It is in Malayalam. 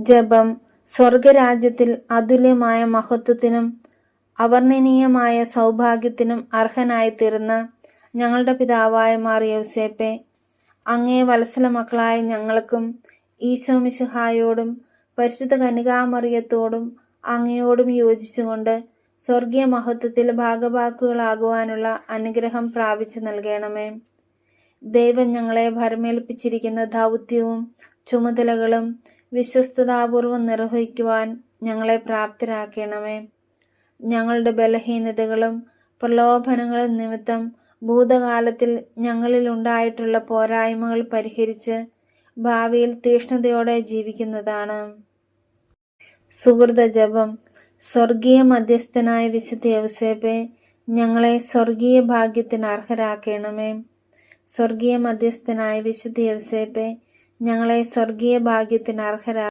ജപം. സ്വർഗരാജ്യത്തിൽ അതുല്യമായ മഹത്വത്തിനും അവർണ്ണനീയമായ സൗഭാഗ്യത്തിനും അർഹനായിത്തീർന്ന ഞങ്ങളുടെ പിതാവായ മാർ യൗസേപ്പെ, അങ്ങേ വത്സല മക്കളായ ഞങ്ങൾക്കും ഈശോ മിശിഹായോടും പരിശുദ്ധ കന്യകാമറിയത്തോടും അങ്ങയോടും യോജിച്ചുകൊണ്ട് സ്വർഗീയ മഹത്വത്തിൽ ഭാഗഭാക്കുകളാകുവാനുള്ള അനുഗ്രഹം പ്രാപിച്ചു നൽകണമേ. ദൈവം ഞങ്ങളെ ഭരമേൽപ്പിച്ചിരിക്കുന്ന ദൗത്യവും ചുമതലകളും വിശ്വസ്തതാപൂർവം നിർവഹിക്കുവാൻ ഞങ്ങളെ പ്രാപ്തരാക്കണമേ. ഞങ്ങളുടെ ബലഹീനതകളും പ്രലോഭനങ്ങളും നിമിത്തം ഭൂതകാലത്തിൽ ഞങ്ങളിൽ ഉണ്ടായിട്ടുള്ള പോരായ്മകൾ പരിഹരിച്ച് ഭാവിയിൽ തീക്ഷ്ണതയോടെ ജീവിക്കുന്നതാണ്. സുഹൃത ജപം. സ്വർഗീയ മധ്യസ്ഥനായ വിശുദ്ധ യൗസേപ്പെ, ഞങ്ങളെ സ്വർഗീയ ഭാഗ്യത്തിന് അർഹരാക്കണമേ. സ്വർഗീയ മധ്യസ്ഥനായ വിശുദ്ധ യൗസേപ്പെ, ഞങ്ങളെ സ്വർഗീയ ഭാഗ്യത്തിന് അർഹരാ